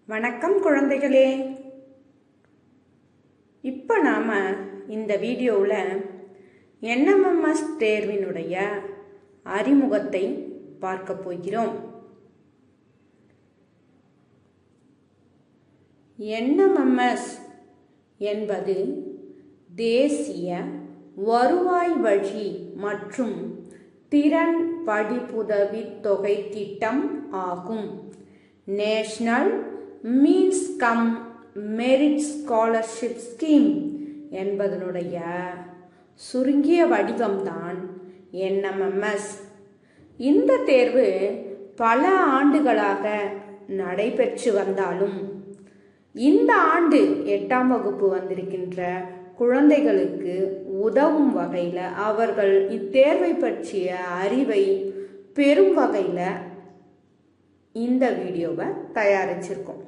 வணக்கம் குழந்தைகளே. இப்போ நாம் இந்த வீடியோவில் NMMS தேர்வினுடைய அறிமுகத்தை பார்க்க போகிறோம். NMMS என்பது தேசிய வருவாய் வழி மற்றும் திறன் படிப்புதவித் தொகை திட்டம் ஆகும். National means come merit scholarship scheme என்பதனுடைய சுருங்கிய வடிவம்தான் NMMS. இந்த தேர்வு பல ஆண்டுகளாக நடைபெற்று வந்தாலும் இந்த ஆண்டு 8ஆம் வகுப்பு வந்திருக்கின்ற குழந்தைகளுக்கு உதவும் வகையில் அவர்கள் இத்தேர்வை பற்றிய அறிவை பெறும் வகையில் இந்த வீடியோவை தயாரிச்சிருக்கோம்.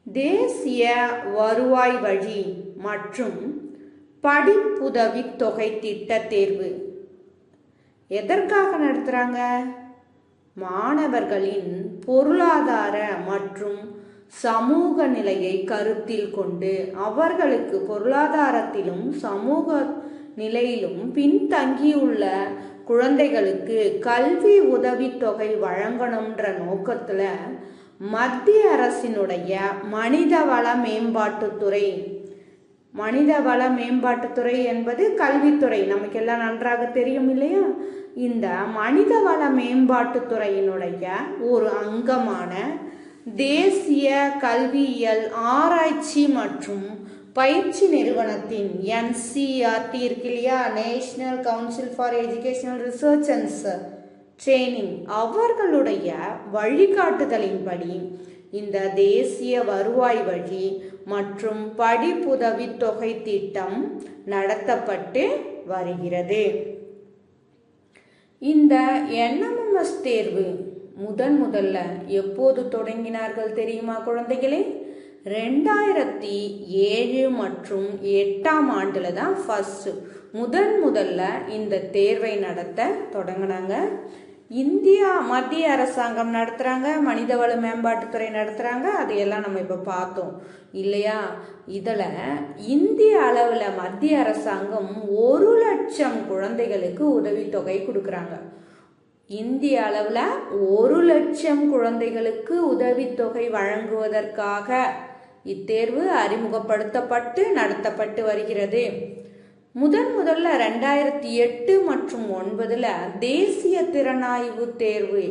தேசிய வருவாய் வழி மற்றும் படிப்புதவி தொகை திட்ட தேர்வு எதற்காக நடத்துறாங்க? மாணவர்களின் பொருளாதார மற்றும் சமூக நிலையை கருத்தில் கொண்டு அவர்களுக்கு பொருளாதாரத்திலும் சமூக நிலையிலும் பின்தங்கியுள்ள குழந்தைகளுக்கு கல்வி உதவித்தொகை வழங்கணும்ன்ற நோக்கத்தில் மத்திய அரசினுடைய மனிதவள மேம்பாட்டுத்துறை என்பது கல்வித்துறை, நமக்கு எல்லாம் நன்றாக தெரியும் இல்லையா? இந்த மனிதவள மேம்பாட்டுத்துறையினுடைய ஒரு அங்கமான தேசிய கல்வியியல் ஆராய்ச்சி மற்றும் பயிற்சி நிறுவனத்தின் NCERT இருக்கு இல்லையா, national council for educational research and training, அவர்களுடைய வழிகாட்டுதலின்படி இந்த தேசிய வருவாய் வழி மற்றும் படிப்புதவி தொகை திட்டம் நடத்தப்பட்டு வருகிறது. இந்த NMMS தேர்வு முதல்ல எப்போது தொடங்கினார்கள் தெரியுமா குழந்தைகளே? 2007 மற்றும் 8ஆம் ஆண்டுல தான் முதல்ல இந்த தேர்வை நடத்த தொடங்கினாங்க. இந்தியா மத்திய அரசாங்கம் நடத்துறாங்க, மனிதவள மேம்பாட்டுத்துறை நடத்துறாங்க. அதையெல்லாம் நம்ம இப்ப பார்த்தோம் இல்லையா? இதுல இந்திய அளவுல மத்திய அரசாங்கம் 1 லட்சம் குழந்தைகளுக்கு உதவித்தொகை கொடுக்கறாங்க. இந்திய அளவுல 1 லட்சம் குழந்தைகளுக்கு உதவித்தொகை வழங்குவதற்காக இத்தேர்வு அறிமுகப்படுத்தப்பட்டு நடத்தப்பட்டு வருகிறது. முதல்ல 2008 மற்றும் 2009 தேசிய திறனாய்வு தேர்வு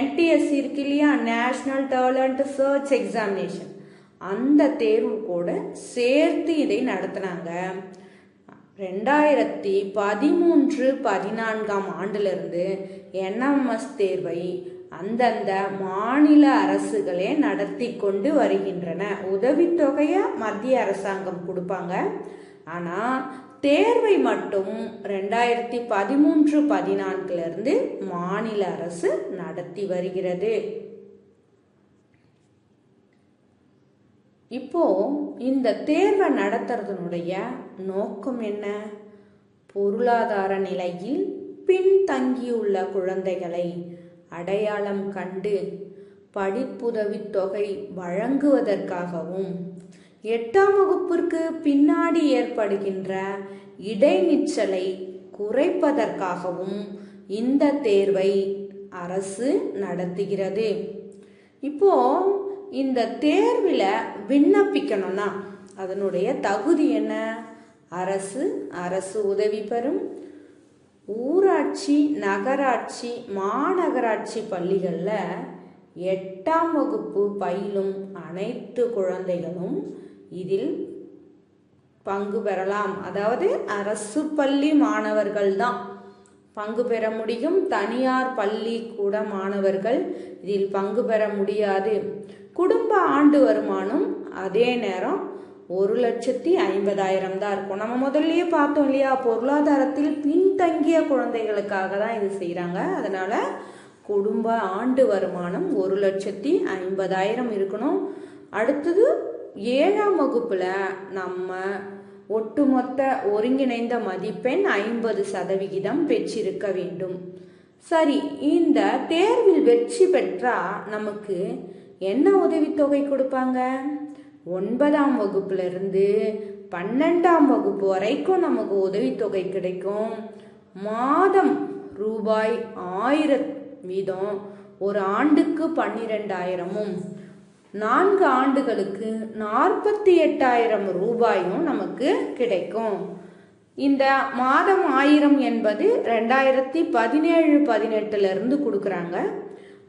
NTS இருக்கு இல்லையா, நேஷனல் டேலண்ட் சர்ச் எக்ஸாமினேஷன், அந்த தேர்வு கூட சேர்த்து இதை நடத்தினாங்க. 2013-14ஆம் ஆண்டிலிருந்து NMMS தேர்வை அந்தந்த மாநில அரசுகளே நடத்தி கொண்டு வருகின்றன. உதவித்தொகையை மத்திய அரசாங்கம் கொடுப்பாங்க, ஆனா தேர்வை மட்டும் 2013-14 மாநில அரசு நடத்தி வருகிறது. இப்போ இந்த தேர்வை நடத்துறதுனுடைய நோக்கம் என்ன? பொருளாதார நிலையில் பின்தங்கியுள்ள குழந்தைகளை அடையாளம் கண்டு படிப்புதவித் தொகை வழங்குவதற்காகவும் 8ஆம் வகுப்பிற்கு பின்னாடி ஏற்படுகின்ற இடைநிற்றலை குறைப்பதற்காகவும் இந்த தேர்வை அரசு நடத்துகிறது. இப்போ இந்த தேர்வில் விண்ணப்பிக்கணும்னா அதனுடைய தகுதி என்ன? அரசு உதவி பெறும் ஊராட்சி, நகராட்சி, மாநகராட்சி பள்ளிகளில் 8ஆம் வகுப்பு பயிலும் அனைத்து குழந்தைகளும் இதில் பங்கு பெறலாம். அதாவது அரசு பள்ளி மாணவர்கள் தான் பங்கு பெற முடியும். தனியார் பள்ளி கூட மாணவர்கள் இதில் பங்கு பெற முடியாது. குடும்ப ஆண்டு வருமானம் அதே நேரம் 1,50,000 தான் இருக்கும். நம்ம முதல்லயே பார்த்தோம் இல்லையா, பொருளாதாரத்தில் பின்தங்கிய குழந்தைகளுக்காக தான் இது செய்யறாங்க. அதனால குடும்ப ஆண்டு வருமானம் 1,50,000 இருக்கணும். அடுத்தது 7ஆம் வகுப்புல நம்ம ஒட்டுமொத்த ஒருங்கிணைந்த மதிப்பெண் 50% பெற்றிருக்க வேண்டும். சரி, இந்த தேர்வில் வெற்றி பெற்றா நமக்கு என்ன உதவித்தொகை கொடுப்பாங்க? 9ஆம் வகுப்புல இருந்து 12ஆம் வகுப்பு வரைக்கும் நமக்கு உதவித்தொகை கிடைக்கும். மாதம் ரூபாய் 1000 வீதம், ஒரு ஆண்டுக்கு 12,000-உம், 4 ஆண்டுகளுக்கு 48,000 ரூபாயும் நமக்கு கிடைக்கும். இந்த மாதம் 1000 என்பது 2017-18 இருந்து கொடுக்குறாங்க.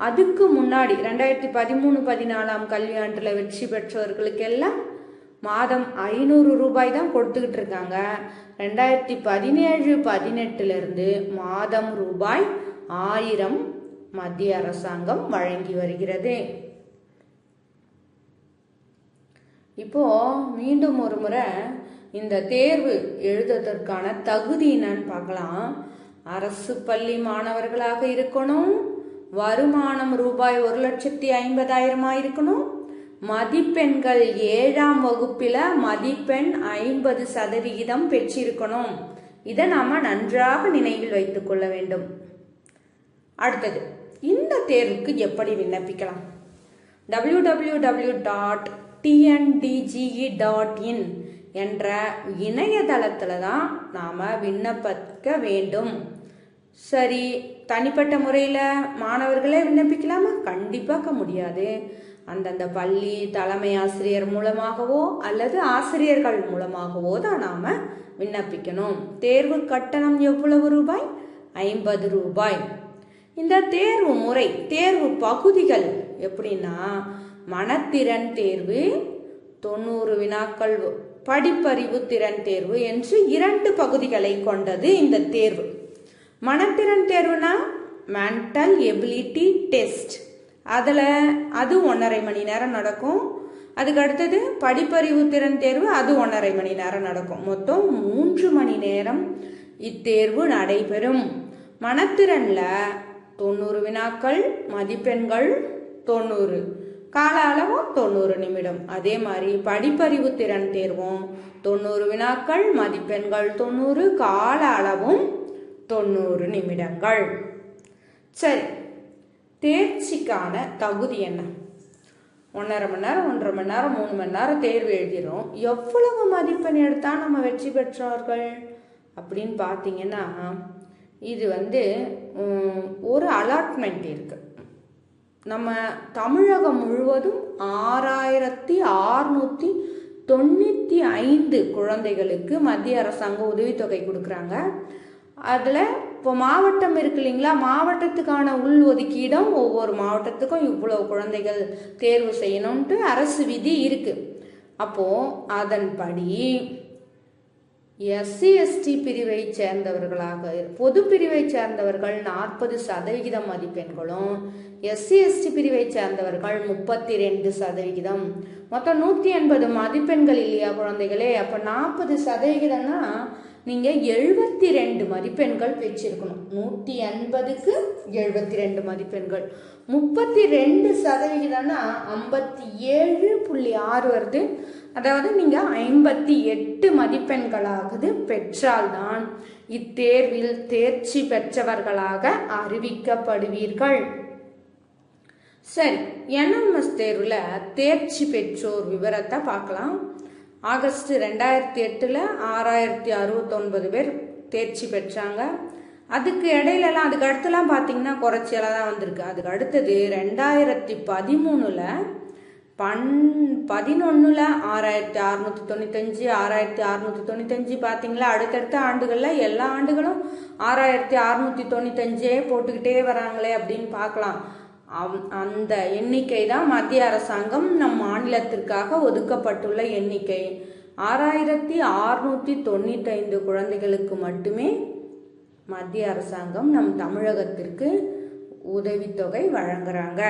அதுக்கு முன்னாடி 2013-14 கல்வியாண்டில் வெற்றி பெற்றவர்களுக்கு எல்லாம் மாதம் 500 ரூபாய் தான் கொடுத்துக்கிட்டு இருக்காங்க. 2017-18 இருந்து மாதம் ரூபாய் 1000 மத்திய அரசாங்கம் வழங்கி வருகிறது. இப்போ மீண்டும் ஒரு முறை இந்த தேர்வு எழுதுவதற்கான தகுதி என்னன்னு பார்க்கலாம். அரசு பள்ளி மாணவர்களாக இருக்கணும். வருமானம் ரூபாய் 1,50,000 இருக்கணும். மதிப்பெண்கள் 7ஆம் வகுப்பில மதிப்பெண் 50% பெற்றிருக்கணும். இதை நாம நன்றாக நினைவில் வைத்துக் கொள்ள வேண்டும். அடுத்தது, இந்த தேர்வுக்கு எப்படி விண்ணப்பிக்கலாம்? www.tndge.in என்ற இணையதளத்துல தான் நாம விண்ணப்பிக்க வேண்டும். சரி, தனிப்பட்ட முறையில் மாணவர்களே விண்ணப்பிக்கலாமா? கண்டிப்பாக முடியாது. அந்தந்த பள்ளி தலைமை ஆசிரியர் மூலமாகவோ அல்லது ஆசிரியர்கள் மூலமாகவோ தான் நாம விண்ணப்பிக்கணும். தேர்வு கட்டணம் எவ்வளவு ரூபாய்? 50 ரூபாய். இந்த தேர்வு முறை, தேர்வு பகுதிகள் எப்படின்னா, மனத்திறன் தேர்வு, 90 வினாக்கள், படிப்பறிவு திறன் தேர்வு என்று 2 பகுதிகளை கொண்டது இந்த தேர்வு. மனத்திறன் தேர்வுனா மென்டல் எபிலிட்டி டெஸ்ட், அதில் அது 1.5 மணி நேரம் நடக்கும். அதுக்கு அடுத்தது படிப்பறிவு திறன் தேர்வு, அது 1.5 மணி நேரம் நடக்கும். மொத்தம் 3 மணி நேரம் இத்தேர்வு நடைபெறும். மனத்திறன்ல 90 வினாக்கள், மதிப்பெண்கள் 90, கால அளவும் 90 நிமிடம். அதே மாதிரி படிப்பறிவு திறன் தேர்வும் 90 வினாக்கள், மதிப்பெண்கள் 90, கால அளவும் 90 நிமிடங்கள். சரி, தேர்ச்சிக்கான தகுதி என்ன? 1.5 மணி நேரம், 1.5 மணி நேரம், 3 மணி நேரம் தேர்வு எழுதிடும். எவ்வளவு மதிப்பெண் எடுத்தா நம்ம வெற்றி பெற்றவர்கள் அப்படின்னு பார்த்தீங்கன்னா, இது ஒரு அலாட்மெண்ட் இருக்கு. நம்ம தமிழகம் முழுவதும் 6,695 குழந்தைகளுக்கு மத்திய அரசாங்கம் உதவித்தொகை கொடுக்குறாங்க. அதில் இப்போ மாவட்டம் இருக்கு இல்லைங்களா, மாவட்டத்துக்கான உள் ஒதுக்கீடும் ஒவ்வொரு மாவட்டத்துக்கும் இவ்வளவு குழந்தைகள் தேர்வு செய்யணும்ட்டு அரசு விதி இருக்கு. அப்போ அதன்படி SC/ST பிரிவை சேர்ந்தவர்களாக, பொது பிரிவை சேர்ந்தவர்கள் 40% மதிப்பெண்களும், SC/ST பிரிவை சேர்ந்தவர்கள் 32%. மொத்தம் 180 மதிப்பெண்கள் இல்லையா குழந்தைகளே? அப்போ 40%னா நீங்க 72 மதிப்பெண்கள் பெற்றிருக்கணும். 180க்கு 72 மதிப்பெண்கள். 32%னா 57.6 வருது. அதாவது நீங்க 58 மதிப்பெண்களாவது பெற்றால்தான் இத்தேர்வில் தேர்ச்சி பெற்றவர்களாக அறிவிக்கப்படுவீர்கள். சரி, NMS தேர்வுல தேர்ச்சி பெற்றோர் விவரத்தை பார்க்கலாம். ஆகஸ்ட் 2008 6,069 பேர் தேர்ச்ி பெற்றாங்க. அதுக்கு இடையிலலாம், அதுக்கு அடுத்துலாம் பார்த்தீங்கன்னா குறைச்சியெல்லாம் தான் வந்திருக்கு. அதுக்கு அடுத்தது 2013 11 6,695, 6,695 பார்த்தீங்களா. அடுத்தடுத்த ஆண்டுகளில் எல்லா ஆண்டுகளும் 6,695 போட்டுக்கிட்டே வராங்களே அப்படின்னு பார்க்கலாம். அந்த எண்ணிக்கை தான் மத்திய அரசாங்கம் நம் மாநிலத்திற்காக ஒதுக்கப்பட்டுள்ள எண்ணிக்கை. 6,695 குழந்தைகளுக்கு மட்டுமே மத்திய அரசாங்கம் நம் தமிழகத்திற்கு உதவித்தொகை வழங்குறாங்க.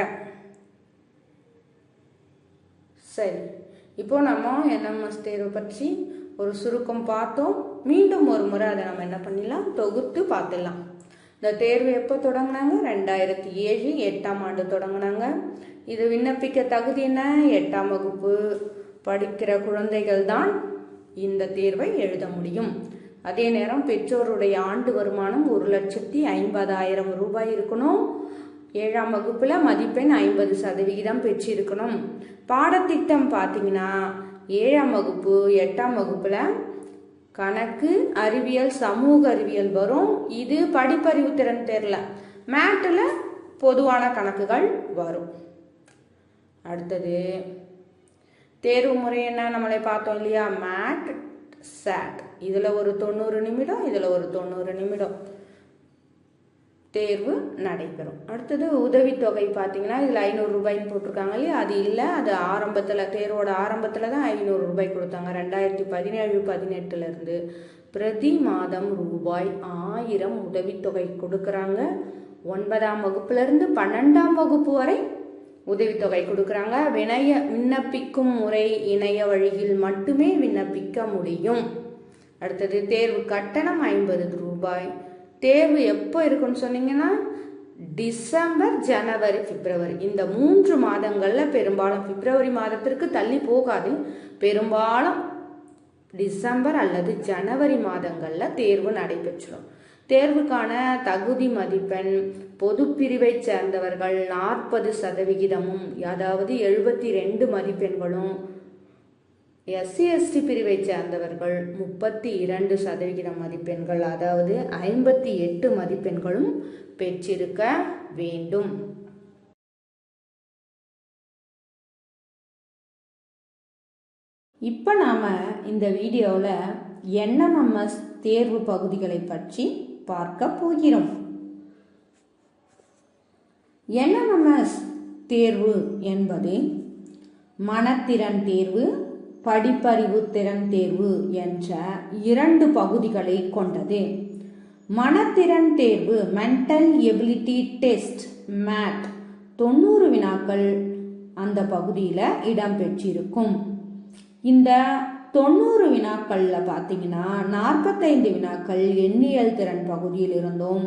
சரி, இப்போ நம்ம NMS தேர்வு பற்றி ஒரு சுருக்கம் பார்த்தோம். மீண்டும் ஒரு முறை அதை நம்ம என்ன பண்ணிடலாம், தொகுத்து பார்த்துடலாம். இந்த தேர்வு எப்போ தொடங்கினாங்க? 2007 8ஆம் ஆண்டு தொடங்கினாங்க. இது விண்ணப்பிக்க தகுதி என்ன? 8ஆம் வகுப்பு படிக்கிற குழந்தைகள் தான் இந்த தேர்வை எழுத முடியும். அதே நேரம் பெற்றோருடைய ஆண்டு வருமானம் 1,50,000 ரூபாய் இருக்கணும். 7ஆம் வகுப்புல மதிப்பெண் 50% பெற்றிருக்கணும். பாடத்திட்டம் பார்த்தீங்கன்னா 7ஆம் வகுப்பு 8ஆம் வகுப்புல கணக்கு, அறிவியல், சமூக அறிவியல் வரும். இது படிப்பறிவு திறன் தேர்ல மேட்டில் பொதுவான கணக்குகள் வரும். அடுத்தது தேர்வு முறை என்ன நம்மளே பார்த்தோம் இல்லையா, மேட் சாட். இதில் ஒரு 90 நிமிடம், இதில் ஒரு 90 நிமிடம் தேர்வு நடைபெறும். அடுத்தது உதவித்தொகை பார்த்தீங்கன்னா இதில் 500 ரூபாய்ன்னு போட்டிருக்காங்க இல்லையா, அது இல்லை. அது ஆரம்பத்தில், தேர்வோட ஆரம்பத்தில் தான் 500 ரூபாய் கொடுத்தாங்க. 2017-18 பிரதி மாதம் ரூபாய் 1000 உதவித்தொகை கொடுக்குறாங்க. 9ஆம் வகுப்புலேருந்து 12ஆம் வகுப்பு வரை உதவித்தொகை கொடுக்குறாங்க. விண்ணப்பிக்கும் முறை இணைய வழியில் மட்டுமே விண்ணப்பிக்க முடியும். அடுத்தது தேர்வு கட்டணம் 50 ரூபாய். தேர்வு எப்போ இருக்குன்னு சொன்னீங்கன்னா டிசம்பர், ஜனவரி, பிப்ரவரி இந்த 3 மாதங்களில் பெரும்பாலும், பிப்ரவரி மாதத்திற்கு தள்ளி போகாது, பெரும்பாலும் டிசம்பர் அல்லது ஜனவரி மாதங்களில் தேர்வு நடைபெற்றும். தேர்வுக்கான தகுதி மதிப்பெண் பொது பிரிவை சேர்ந்தவர்கள் 40%, அதாவது 72 மதிப்பெண்களும், SC/ST பிரிவை சேர்ந்தவர்கள் 32% மதிப்பெண்கள், அதாவது 58 மதிப்பெண்களும் பெற்றிருக்க வேண்டும். இப்போ நாம இந்த வீடியோவில் NMS தேர்வு பகுதிகளை பற்றி பார்க்க போகிறோம். NMS தேர்வு என்பது மனத்திறன் தேர்வு, படிப்பறிவு திறன் தேர்வு என்ற 2 பகுதிகளை கொண்டது. மனத்திறன் தேர்வு மென்டல் எபிலிட்டி டெஸ்ட் மேட் 90 வினாக்கள் அந்த பகுதியில் இடம்பெற்றிருக்கும். இந்த 90 வினாக்கள்ல பார்த்தீங்கன்னா 45 வினாக்கள் எண்ணியல் திறன் பகுதியில் இருந்தும்,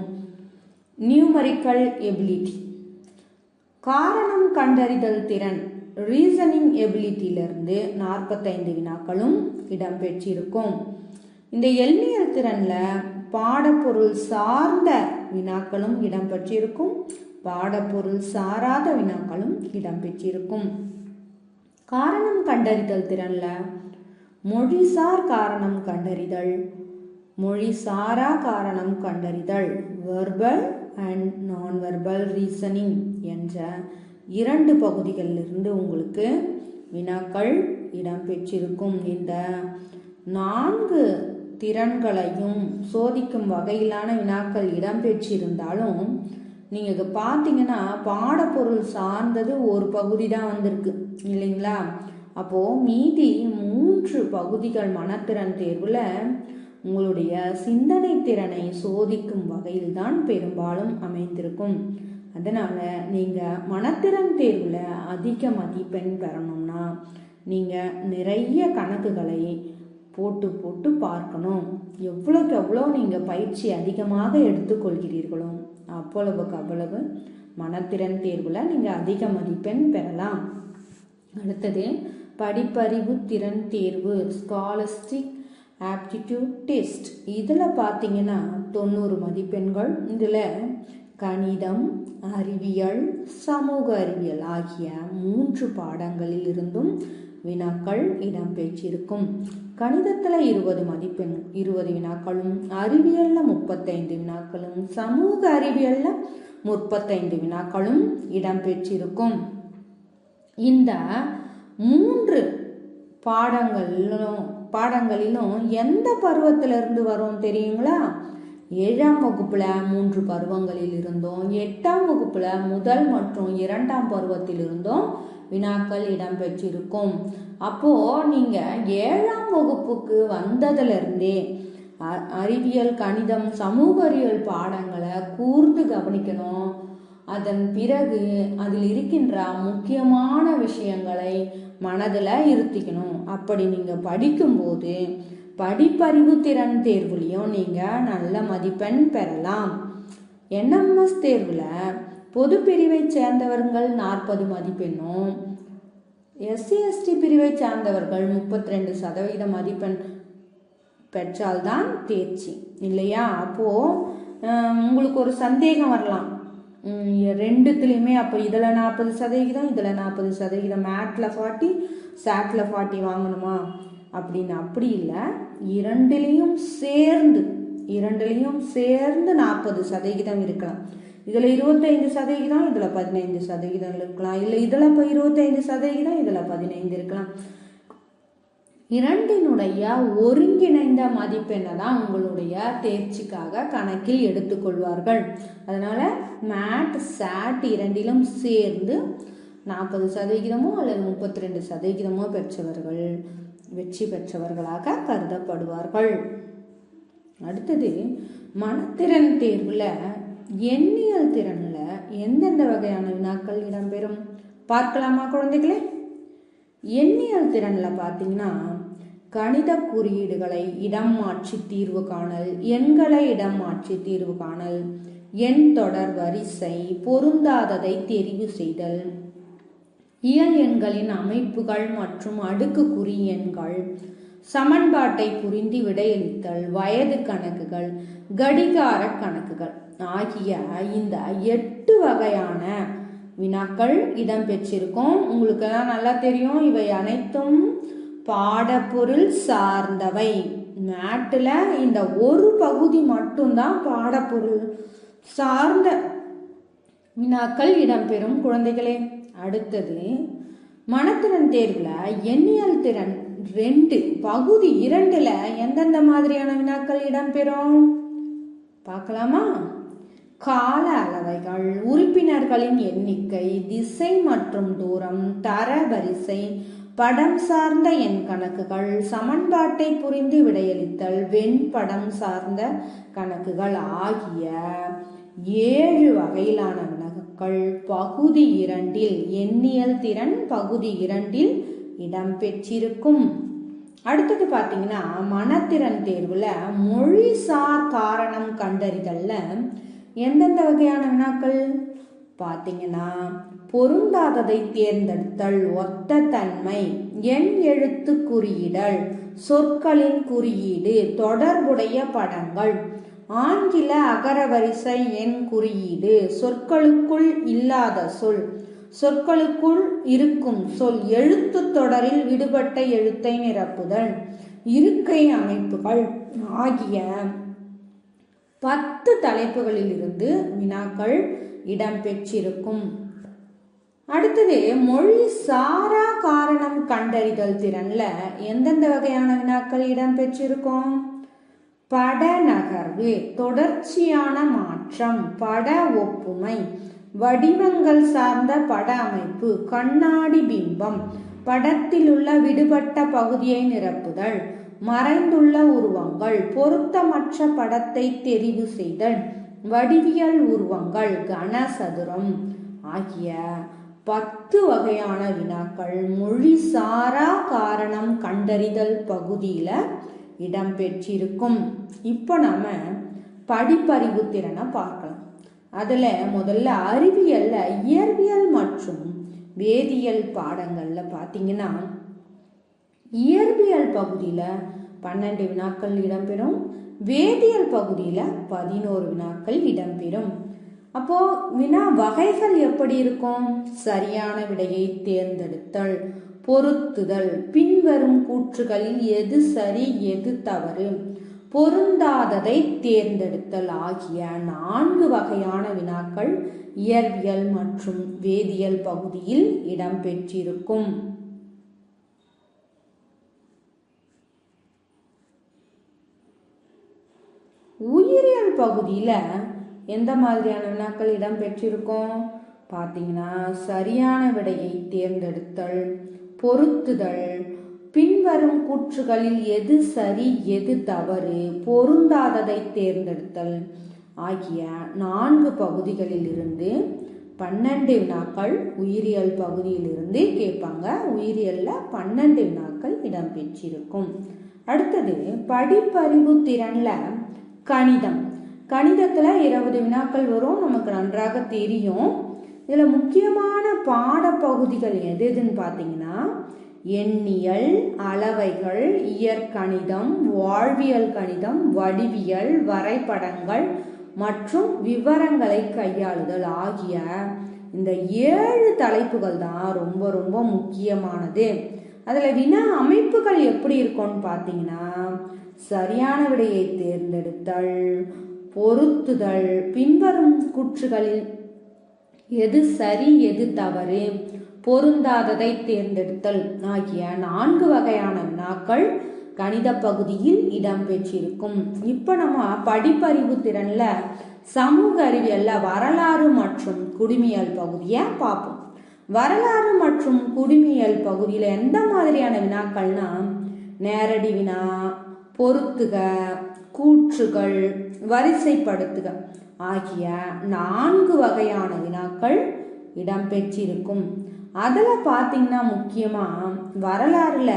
நியூமரிக்கல் எபிலிட்டி, காரணம் கண்டறிதல் திறன் ரீசனிங் எபிலிட்டியிலிருந்து 45 வினாக்களும் இடம்பெற்றிருக்கும். இந்த எண்ணியல் திறன்ல பாடப்பொருள் சார்ந்த வினாக்களும் இடம்பெற்றிருக்கும், பாடப்பொருள் சாராத வினாக்களும் இடம்பெற்றிருக்கும். காரணம் கண்டறிதல் திறன்ல மொழிசார் காரணம் கண்டறிதல், மொழிசாரா காரணம் கண்டறிதல், வெர்பல் அண்ட் நான் வெர்பல் ரீசனிங் என்ற 2 பகுதிகளிலிருந்து உங்களுக்கு வினாக்கள் இடம்பெற்றிருக்கும். இந்த 4 திறன்களையும் சோதிக்கும் வகையிலான வினாக்கள் இடம்பெற்றிருந்தாலும் நீங்கள் பார்த்தீங்கன்னா பாடப்பொருள் சார்ந்தது ஒரு பகுதி தான் வந்திருக்கு இல்லைங்களா. அப்போது மீதி 3 பகுதிகள் மனத்திறன் தேர்வில் உங்களுடைய சிந்தனை திறனை சோதிக்கும் வகையில் தான் பெரும்பாலும் அமைந்திருக்கும். அதனால் நீங்கள் மனத்திறன் தேர்வில் அதிக மதிப்பெண் பெறணும்னா நீங்கள் நிறைய கணக்குகளை போட்டு போட்டு பார்க்கணும். எவ்வளோக்கு எவ்வளோ நீங்கள் பயிற்சி அதிகமாக எடுத்துக்கொள்கிறீர்களோ அவ்வளவுக்கு அவ்வளவு மனத்திறன் தேர்வில் நீங்கள் அதிக மதிப்பெண் பெறலாம். அடுத்தது படிப்பறிவு திறன் தேர்வு ஸ்காலஸ்டிக் ஆப்டிடியூட் டெஸ்ட். இதில் பார்த்தீங்கன்னா 90 மதிப்பெண்கள். இதில் கணிதம், அறிவியல், சமூக அறிவியல் ஆகிய 3 பாடங்களில் இருந்தும் வினாக்கள் இடம்பெற்றிருக்கும். கணிதத்தில் 20 மதிப்பெண் 20 வினாக்களும், அறிவியலில் 35 வினாக்களும், சமூக அறிவியலில் 35 வினாக்களும் இடம்பெற்றிருக்கும். இந்த 3 பாடங்களிலும் எந்த பருவத்திலிருந்து வரும் தெரியுங்களா? 7ஆம் வகுப்புல 3 பருவங்களில் இருந்தும், 8ஆம் வகுப்புல முதல் மற்றும் 2ஆம் பருவத்தில் இருந்தும் வினாக்கள் இடம்பெற்றிருக்கும். அப்போ நீங்க 7ஆம் வகுப்புக்கு வந்ததிலிருந்தே அறிவியல், கணிதம், சமூக அறிவியல் பாடங்களை கூர்ந்து கவனிக்கணும். அதன் பிறகு அதில் இருக்கின்ற முக்கியமான விஷயங்களை மனதில் இருத்திக்கணும். அப்படி நீங்கள் படிக்கும்போது படிப்பறிவு திறன் தேர்வுலையும் நீங்கள் நல்ல மதிப்பெண் பெறலாம். NMS தேர்வில் பொது பிரிவை சேர்ந்தவர்கள் 40 மதிப்பெண்ணும், SC/ST பிரிவை சார்ந்தவர்கள் 32% மதிப்பெண் பெற்றால்தான் தேர்ச்சி இல்லையா? அப்போ உங்களுக்கு ஒரு சந்தேகம் வரலாம், ரெண்டுத்துலையுமே அப்போ இதில் 40%, இதில் 40%, மேட்டில் 40, சாட்டில் 40 வாங்கணுமா அப்படின்னு. அப்படி இல்லை, இரண்டுலேயும் சேர்ந்து 40% இருக்கலாம். இதில் 25%, இதில் 15% இருக்கலாம். இல்லை இதில் 25%, இதில் 15 இருக்கலாம். இரண்டினுடைய ஒருங்கிணைந்த மதிப்பெண்ணை தான் உங்களுடைய தேர்ச்சிக்காக கணக்கில் எடுத்துக்கொள்வார்கள். அதனால மேட் சாட் இரண்டிலும் சேர்ந்து 40% அல்லது 32% பெற்றவர்கள் வெற்றி பெற்றவர்களாக கருதப்படுவார்கள். அடுத்தது, மனத்திறன் தேர்வுல எண்ணியல் திறன்ல எந்தெந்த வகையான வினாக்கள் இடம்பெறும் பார்க்கலாமா குழந்தைகளே? எண்ணியல் திறன்ல பார்த்தீங்கன்னா, கணித குறியீடுகளை இடம் மாற்றி தீர்வு காணல், எண்களை இடம் மாற்றி தீர்வு காணல், எண் தொடர் வரிசை, பொருந்தாததை தெரிவு செய்தல், இயல் எண்களின் அமைப்புகள் மற்றும் அடுக்கு குறி எண்கள், சமன்பாட்டை புரிந்து விடையளித்தல், வயது கணக்குகள், கடிகார கணக்குகள் ஆகிய இந்த 8 வகையான வினாக்கள் இடம்பெற்றிருக்கும். உங்களுக்கெல்லாம் நல்லா தெரியும், இவை அனைத்தும் பாடப்பொருள் சார்ந்தவை. மேட்டில் இந்த ஒரு பகுதி மட்டும்தான் பாடப்பொருள் சார்ந்த வினாக்கள் இடம்பெறும் குழந்தைகளே. அடுத்தது, மனத்திறன் தேர்வுல எண்ணியல் திறன் 2 பகுதி 2ல எந்தெந்த மாதிரியான வினாக்கள் இடம்பெறும் பார்க்கலாமா? கால அளவைகள், உறுப்பினர்களின் எண்ணிக்கை, திசை மற்றும் தூரம், தரவரிசை, படம் சார்ந்த எண் கணக்குகள், சமன்பாட்டை புரிந்து விடையளித்தல், வெண்படம் சார்ந்த கணக்குகள் ஆகிய 7 வகையிலான வினாக்கள் பகுதி 2ல் எண்ணியல் திறன் பகுதி 2ல் இடம்பெற்றிருக்கும். அடுத்தது பார்த்தீங்கன்னா, மனத்திறன் தேர்வுல மொழிசார் காரணம் கண்டறிதல்ல எந்தெந்த வகையான வினாக்கள் பார்த்தீங்கன்னா, பொருந்தாததை தேர்ந்தெடுத்தல், ஒத்த தன்மை, எண் எழுத்து குறியிடல், சொற்களின் குறியீடு, தொடர்புடைய படங்கள், ஆங்கில அகரவரிசை எண் குறியீடு, சொற்களுக்குள் இல்லாத சொல், சொற்களுக்குள் இருக்கும் சொல், எழுத்து தொடரில் விடுபட்ட எழுத்தை நிரப்புதல், இருக்கை அமைப்புகள் ஆகிய 10 தலைப்புகளில் இருந்து வினாக்கள் இடம்பெற்றிருக்கும். அடுத்தது, மொழி சாரா காரணம் கண்டறிதல் திறன்ல எந்தெந்த வகையான வினாக்கள் இடம்பெற்றிருக்கும்? பட நகர்வு, தொடர்ச்சியான மாற்றம், பட ஒப்புமை, வடிவங்கள் சார்ந்த பட அமைப்பு, கண்ணாடி பிம்பம், படத்தில் உள்ள விடுபட்ட பகுதியை நிரப்புதல், மறைந்துள்ள உருவங்கள், பொருத்தமற்ற படத்தை தெரிவு செய்தல், வடிவியல் உருவங்கள், கனசதுரம் ஆகிய 10 வகையான வினாக்கள் மொழி சாரா காரணம் கண்டறிதல் பகுதியில இடம்பெற்றிருக்கும். இப்போ நாம படிப்பறிவு திறனை பார்க்கலாம். அதுல முதல்ல அறிவியல்ல இயற்பியல் மற்றும் வேதியியல் பாடங்கள்ல பார்த்தீங்கன்னா, இயற்பியல் பகுதியில 12 வினாக்கள் இடம்பெறும், வேதியியல் பகுதியில 11 வினாக்கள் இடம்பெறும். அப்போ வினா வகைகள் எப்படி இருக்கும்? சரியான விடையை தேர்ந்தெடுத்தல், பொருத்துதல், பின்வரும் கூற்றுகளில் எது சரி எது தவறு, பொருந்தாததை தேர்ந்தெடுத்தல் ஆகிய 4 வகையான வினாக்கள் இயற்பியல் மற்றும் வேதியியல் பகுதியில் இடம்பெற்றிருக்கும். உயிரியல் பகுதியில எந்த மாதிரியான வினாக்கள் இடம்பெற்றிருக்கும் பார்த்தீங்கன்னா, சரியான விடையை தேர்ந்தெடுத்தல், பொருத்துதல், பின்வரும் கூற்றுகளில் எது சரி எது தவறு, பொருந்தாததை தேர்ந்தெடுத்தல் ஆகிய 4 பகுதிகளில் இருந்து 12 வினாக்கள் உயிரியல் பகுதியில் இருந்து கேட்பாங்க. உயிரியல்ல 12 வினாக்கள் இடம்பெற்றிருக்கும். அடுத்தது, படிப்பறிவு திறன்ல கணிதம். கணிதத்துல 20 வினாக்கள் வரும், நமக்கு நன்றாக தெரியும். இதுல முக்கியமான பாடப்பகுதிகள் எது எதுன்னு பார்த்தீங்கன்னா, எண்ணியல், அளவைகள், இயற்கணிதம், வாழ்வியல் கணிதம், வடிவியல், வரைபடங்கள் மற்றும் விவரங்களை கையாளுதல் ஆகிய இந்த 7 தலைப்புகள் தான் ரொம்ப ரொம்ப முக்கியமானது. அதுல வினா அமைப்புகள் எப்படி இருக்கும்னு பார்த்தீங்கன்னா, சரியான விடையை தேர்ந்தெடுத்தல், பொருத்துதல், பின்வரும் கூற்றுகளில் எது சரி எது தவறு, பொருந்தாததை தேர்ந்தெடுத்தல் ஆகிய 4 வகையான வினாக்கள் கணித பகுதியில் இடம்பெற்றிருக்கும். இப்ப நம்ம படிப்பறிவு திறன்ல சமூக அறிவியல்ல வரலாறு மற்றும் குடிமியல் பகுதியை பார்ப்போம். வரலாறு மற்றும் குடிமியல் பகுதியில எந்த மாதிரியான வினாக்கள்னா, நேரடி வினா, பொருத்துக, கூற்றுகள், வரிசைப்படுத்துக ஆகிய 4 வகையான வினாக்கள் இடம்பெற்றிருக்கும். அதுல பாத்தீங்கன்னா முக்கியமா வரலாறுல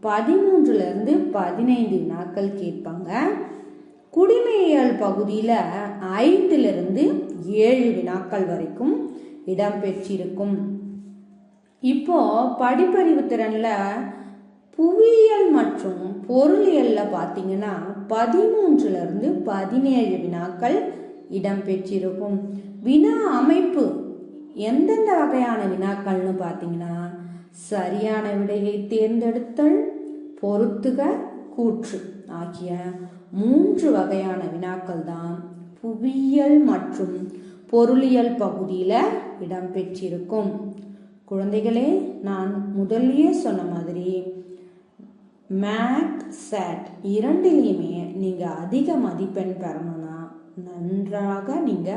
13ல இருந்து 15 வினாக்கள் கேட்பாங்க. குடிமையியல் பகுதியில 5ல இருந்து 7 வினாக்கள் வரைக்கும் இடம்பெற்றிருக்கும். இப்போ படிப்பறிவு திறன்ல புவியியல் மற்றும் பொருளியல்ல பாத்தீங்கன்னா 13ல இருந்து 17 வினாக்கள் இடம்பெற்றிருக்கும். வினா அமைப்பு எந்தெந்த வகையான வினாக்கள்னு பாத்தீங்கன்னா, சரியான விடையை தேர்ந்தெடுத்தல், பொருத்துக, கூற்று ஆகிய 3 வகையான வினாக்கள் தான் புவியியல் மற்றும் பொருளியல் பகுதியில இடம்பெற்றிருக்கும். குழந்தைகளே, நான் முதல்லயே சொன்ன மாதிரி மேத், சேட் இரண்டிலையுமே நீங்க அதிக மதிப்பெண் பெறணும்னா நன்றாக நீங்க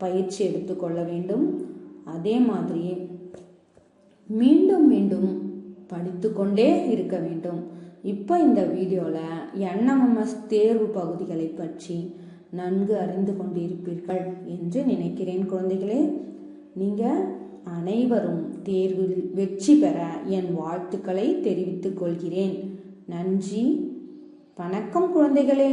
பயிற்சி எடுத்துக்கொள்ள வேண்டும். அதே மாதிரி மீண்டும் மீண்டும் படித்து கொண்டே இருக்க வேண்டும். இப்போ இந்த வீடியோவில் NMMS தேர்வு பகுதிகளை பற்றி நன்கு அறிந்து கொண்டிருப்பீர்கள் என்று நினைக்கிறேன். குழந்தைகளே, நீங்கள் அனைவரும் தேர்வில் வெற்றி பெற என் வாழ்த்துக்களை தெரிவித்துக் கொள்கிறேன். நன்றி, வணக்கம் குழந்தைகளே.